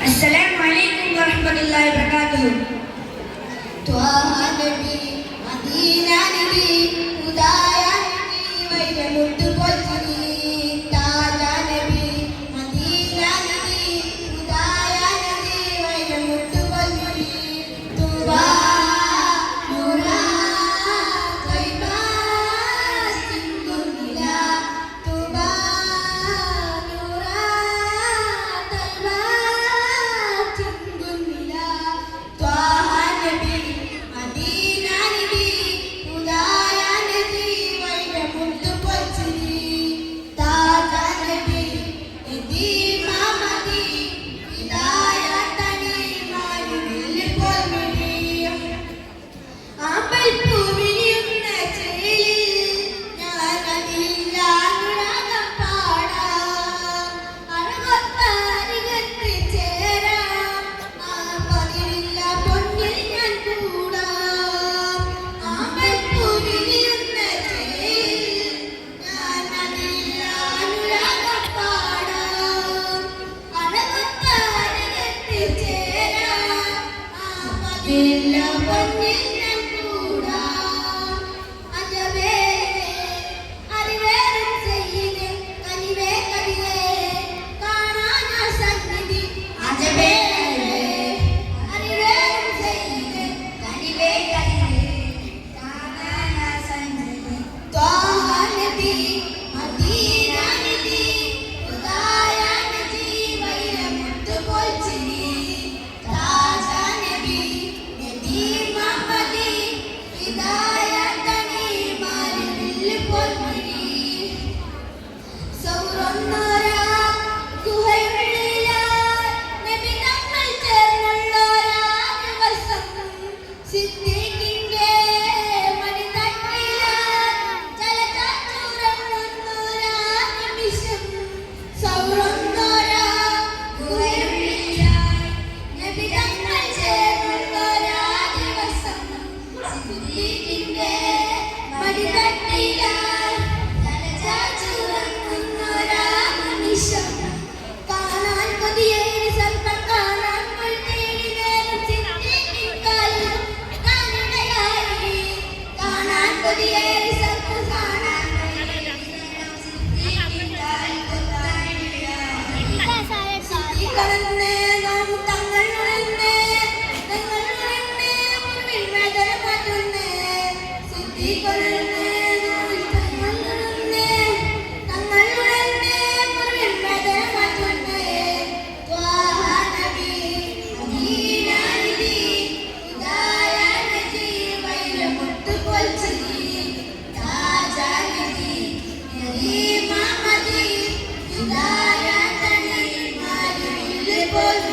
Assalamualaikum warahmatullahi wabarakatuh. Twaha Nabi, Madina Nabi, Hudaya Nabi, Vaidamuttu Polchini. Taja Nabi, Madina Nabi, Hudaya Nabi, Vaidamuttu Polchini. Tuba, Nura, Taiba, Singgunila. Tuba, Nura, Taiba, Singgunila. Twaha Nabi, Madina Nabi, Hudaya Nabi, Vaidamuttu Polchini. Taja Nabi, Edima Madi, Hidaya Tani, Malivil Polmini. ആമ്പൽ പൂവിരിയുന്ന ചേലിൽ ഞാനതില്ല അനുരാഗം പാടാം. അഴകൊത്ത അരികത്ത് ചേരാം. ആ പതിരില്ല പൊന്നിൽ ഞാൻ കൂടാം. ആമ്പൽ പൂവിരിയുന്ന ചേലിൽ ഞാനതില്ല അനുരാഗം പാടാം. അഴകൊത്ത അരികത്ത് ചേരാം. ആ പതിരില്ല പൊന്നിൽ ഞാൻ കൂടാം. അജബേ അറിവേറും ചെയ്യേ കനിവേ കനിവേ കാണാൻ ആ സന്നിധി. അജബേ അറിവേറും ചെയ്യേ കനിവേ കനിവേ കാണാൻ ആ സന്നിധി. ത്വാഹ നബി, മദീന നബി, ഹുദായ നബി, വൈരമുത്തു പൊൽച്ചിനി. താജ നബി, നദീമ മദി, ഹിദായ തനി, മാലിവിൽ പൊൽമിനി. സൗറന്നോരാ ഗുഹയുള്ളിലായി നബി തങ്ങൾ ചേർന്നുള്ളോരാ ദിവസം. സിദ്ദീഖിന്റെ മണിത്തട്ടിലായി ജലചാച്ചുറങ്ങുന്നോരാ നിമിഷം. സൗറന്നോരാ ഗുഹയുള്ളിലായി നബി തങ്ങൾ ചേർന്നുള്ളോരാ ദിവസം. സിദ്ദീഖിന്റെ മണിത്തട്ടിലായി ജലചാച്ചുറങ്ങുന്നോരാ നിമിഷം. കാണാൻ കൊതിയേറി സർപ്പം കാണാൻ കൊതിയേറി നേരം സിദ്ദീഖിൻ കാലിൽ കാലിടയായി. കാണാൻ കൊതിയേറി സർപ്പം കാണാൻ കൊതിയേറി നേരം സിദ്ദീഖിൻ കാലിൽ കൊത്താനിടയായി. സിദ്ദീഖനെന്നേ നാം തങ്ങൾ ഉണർന്നേ, തങ്ങൾ ഉണർന്നേ, മുൻപിൽ വേദന മാറ്റുന്നേ. സിദ്ദീഖനെന്നേ നാം തങ്ങൾ ഉണർന്നേ, തങ്ങൾ ഉണർന്നേ, മുൻപിൽ വേദന മാറ്റുന്നേ. ത്വാഹ നബി, മദീന നബി, ഹിദായ നബി, വൈരമുത്തു പൊൽച്ചിനി. താജ നബി, നദീമ മദി, ഹിദായ തനി, മാലിവിൽ പൊൽമിനി.